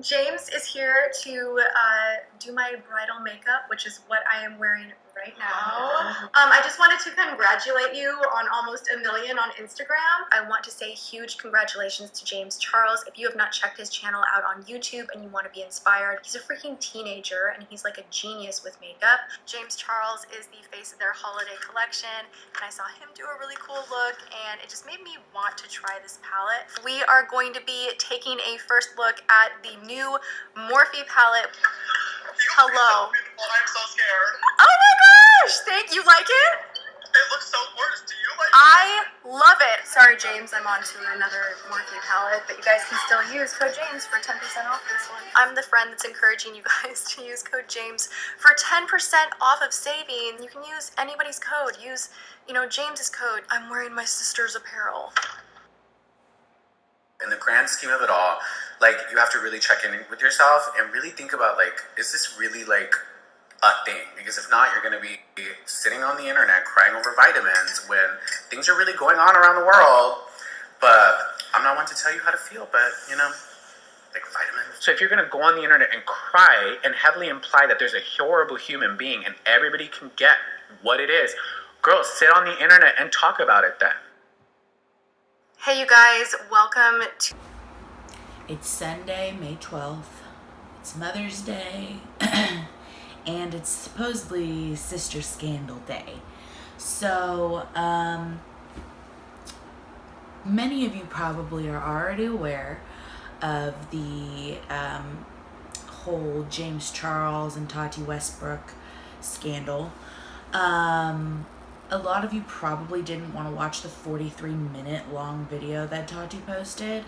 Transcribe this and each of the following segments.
James is here to do my bridal makeup, which is what I am wearing right now. I just wanted to congratulate you on almost 1 million on Instagram. I want to say huge congratulations to James Charles. If you have not checked his channel out on YouTube and you want to be inspired, he's a freaking teenager and he's like a genius with makeup. James Charles is the face of their holiday collection, and I saw him do a really cool look and it just made me want to try this palette. We are going to be taking a first look at the new Morphe palette. Hello. I'm so scared. Oh my gosh! Thank you. Like it? It looks so gorgeous. Do you like it? I love it. Sorry, James, I'm on to another Morphe palette, but you guys can still use code James for 10% off this one. I'm the friend that's encouraging you guys to use code James for 10% off of saving. You can use anybody's code. Use, James's code. I'm wearing my sister's apparel. In the grand scheme of it all, you have to really check in with yourself and really think about, is this really, a thing? Because if not, you're going to be sitting on the internet crying over vitamins when things are really going on around the world. But I'm not one to tell you how to feel, but, vitamins. So if you're going to go on the internet and cry and heavily imply that there's a horrible human being and everybody can get what it is, girl, sit on the internet and talk about it then. Hey, you guys, welcome to... It's Sunday, May 12th. It's Mother's Day. And it's supposedly Sister Scandal Day. So, many of you probably are already aware of the whole James Charles and Tati Westbrook scandal. A lot of you probably didn't want to watch the 43-minute long video that Tati posted.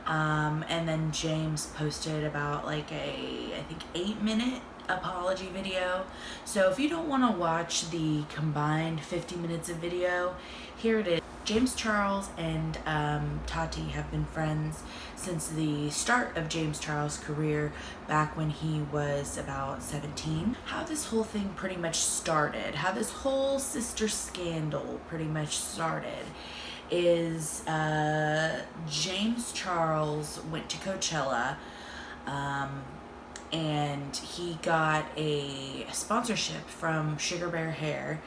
And then James posted about I think 8-minute apology video. So if you don't want to watch the combined 50 minutes of video, here it is. James Charles and Tati have been friends since the start of James Charles' career back when he was about 17. How this whole thing pretty much started, how this whole sister scandal pretty much started is James Charles went to Coachella and he got a sponsorship from Sugar Bear Hair,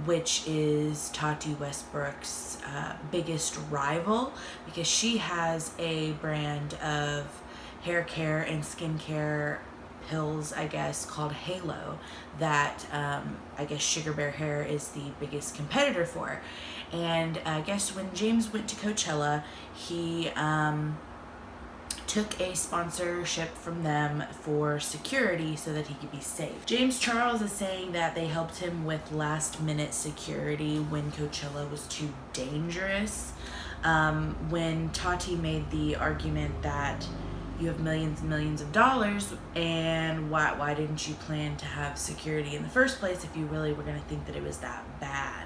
which is Tati Westbrook's biggest rival, because she has a brand of hair care and skincare pills, I guess, called Halo, that I guess Sugar Bear Hair is the biggest competitor for. And I guess when James went to Coachella, he took a sponsorship from them for security so that he could be safe. James Charles is saying that they helped him with last-minute security when Coachella was too dangerous. When Tati made the argument that you have millions and millions of dollars, and why didn't you plan to have security in the first place if you really were going to think that it was that bad?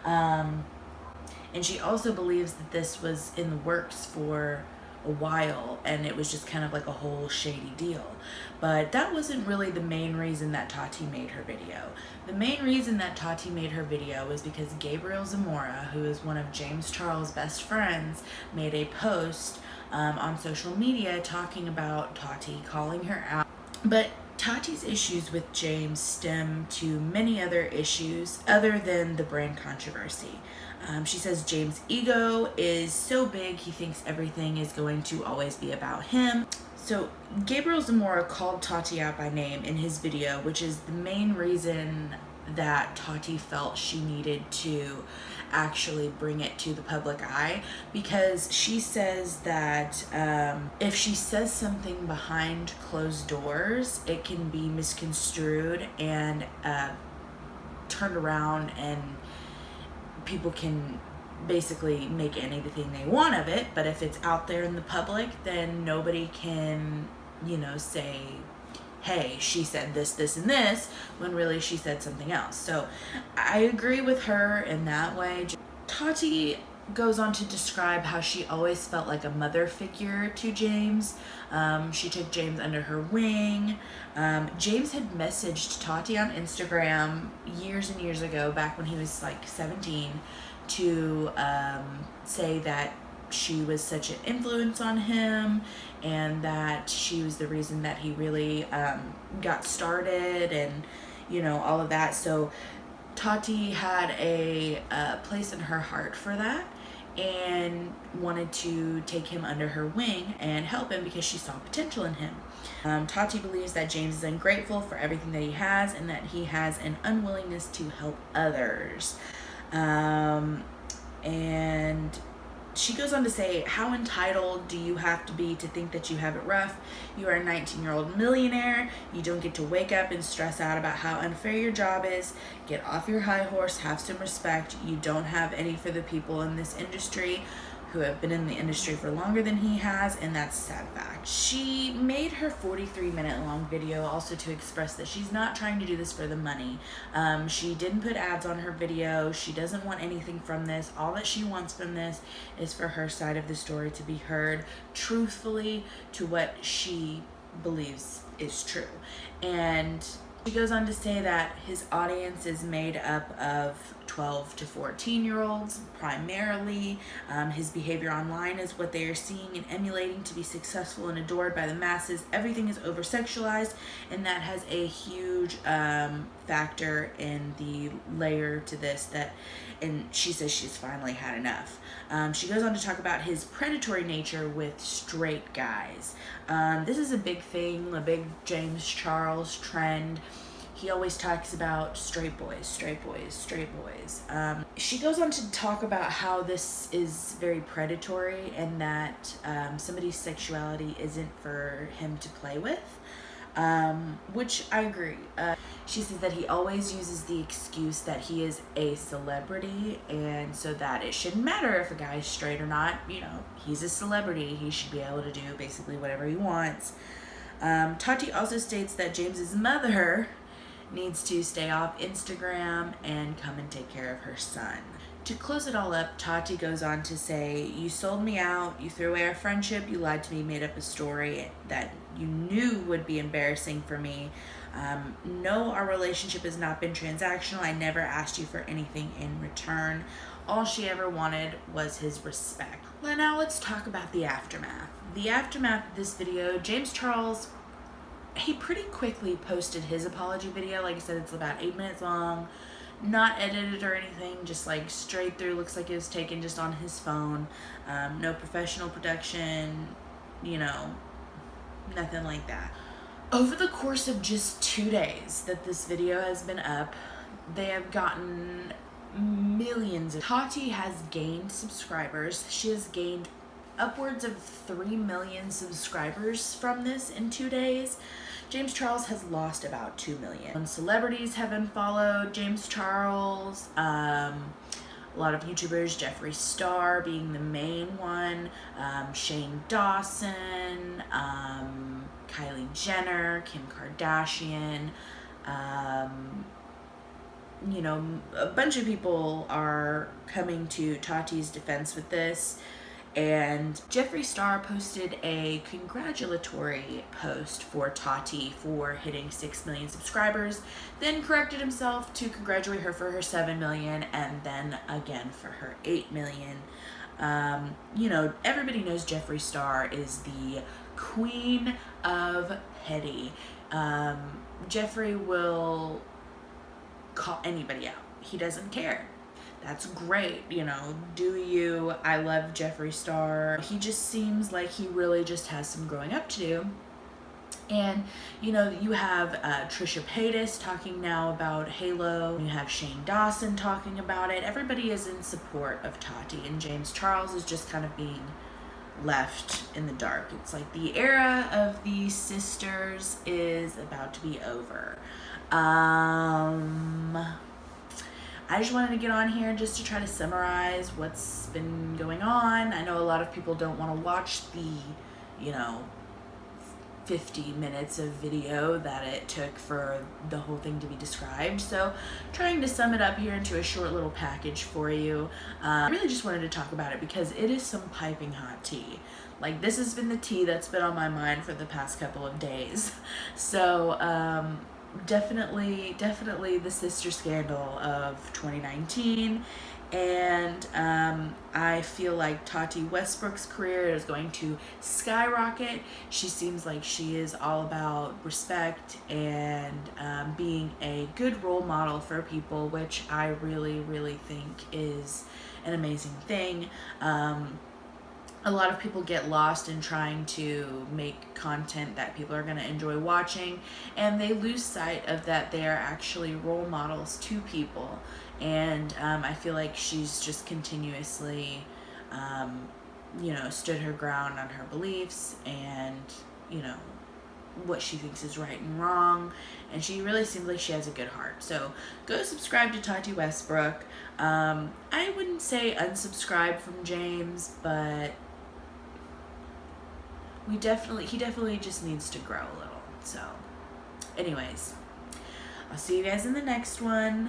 And she also believes that this was in the works for a while and it was just kind of like a whole shady deal. But that wasn't really the main reason that Tati made her video. The main reason that Tati made her video was because Gabriel Zamora, who is one of James Charles' best friends, made a post on social media talking about Tati, calling her out. But Tati's issues with James stem to many other issues other than the brand controversy. She says James' ego is so big he thinks everything is going to always be about him. So Gabriel Zamora called Tati out by name in his video, which is the main reason that Tati felt she needed to actually bring it to the public eye, because she says that if she says something behind closed doors, it can be misconstrued and turned around, and people can basically make anything they want of it. But if it's out there in the public, then nobody can, say, hey, she said this, this, and this, when really she said something else. So I agree with her in that way. Tati goes on to describe how she always felt like a mother figure to James. She took James under her wing. James had messaged Tati on Instagram years and years ago, back when he was 17, to say that she was such an influence on him, and that she was the reason that he really got started, and all of that. So Tati had a place in her heart for that, and wanted to take him under her wing and help him because she saw potential in him. Tati believes that James is ungrateful for everything that he has, and that he has an unwillingness to help others. And she goes on to say, how entitled do you have to be to think that you have it rough? You are a 19-year-old millionaire. You don't get to wake up and stress out about how unfair your job is. Get off your high horse, have some respect. You don't have any for the people in this industry who have been in the industry for longer than he has, and that's a sad fact. She made her 43-minute long video also to express that she's not trying to do this for the money. She didn't put ads on her video. She doesn't want anything from this. All that she wants from this is for her side of the story to be heard truthfully to what she believes is true. And she goes on to say that his audience is made up of 12 to 14-year-olds primarily. His behavior online is what they are seeing and emulating to be successful and adored by the masses. Everything is over-sexualized, and that has a huge factor in the layer to this, and she says she's finally had enough. She goes on to talk about his predatory nature with straight guys. This is a big thing, a big James Charles trend. He always talks about straight boys, straight boys, straight boys. She goes on to talk about how this is very predatory, and that somebody's sexuality isn't for him to play with, which I agree. She says that he always uses the excuse that he is a celebrity, and so that it shouldn't matter if a guy's straight or not. He's a celebrity. He should be able to do basically whatever he wants. Tati also states that James's mother needs to stay off Instagram and come and take care of her son. To close it all up, Tati goes on to say, you sold me out, you threw away our friendship, you lied to me, made up a story that you knew would be embarrassing for me. No, our relationship has not been transactional. I never asked you for anything in return. All she ever wanted was his respect. Well, now let's talk about the aftermath. The aftermath of this video, James Charles, he pretty quickly posted his apology video. Like I said, it's about 8 minutes long, not edited or anything, just like straight through. Looks like it was taken just on his phone. No professional production, nothing like that. Over the course of just 2 days that this video has been up, they have gotten millions of... Tati has gained subscribers. She has gained upwards of 3 million subscribers from this in 2 days. James Charles has lost about 2 million. Celebrities have unfollowed James Charles. A lot of YouTubers, Jeffree Star being the main one, Shane Dawson, Kylie Jenner, Kim Kardashian, a bunch of people are coming to Tati's defense with this. And Jeffree Star posted a congratulatory post for Tati for hitting 6 million subscribers, then corrected himself to congratulate her for her 7 million, and then again for her 8 million. Everybody knows Jeffree Star is the queen of petty. Jeffree will call anybody out. He doesn't care. That's great, do you? I love Jeffree Star. He just seems like he really just has some growing up to do. And, you have Trisha Paytas talking now about Halo. You have Shane Dawson talking about it. Everybody is in support of Tati, and James Charles is just kind of being left in the dark. It's like the era of the sisters is about to be over. I just wanted to get on here just to try to summarize what's been going on. I know a lot of people don't want to watch the, 50 minutes of video that it took for the whole thing to be described. So trying to sum it up here into a short little package for you. I really just wanted to talk about it because it is some piping hot tea. Like, this has been the tea that's been on my mind for the past couple of days. So, definitely the sister scandal of 2019, And I feel like Tati Westbrook's career is going to skyrocket. She seems like she is all about respect and being a good role model for people, which I really, really think is an amazing thing. A lot of people get lost in trying to make content that people are going to enjoy watching, and they lose sight of that they are actually role models to people. And I feel like she's just continuously, stood her ground on her beliefs and, what she thinks is right and wrong, and she really seems like she has a good heart. So go subscribe to Tati Westbrook. I wouldn't say unsubscribe from James, but he definitely just needs to grow a little. So anyways, I'll see you guys in the next one.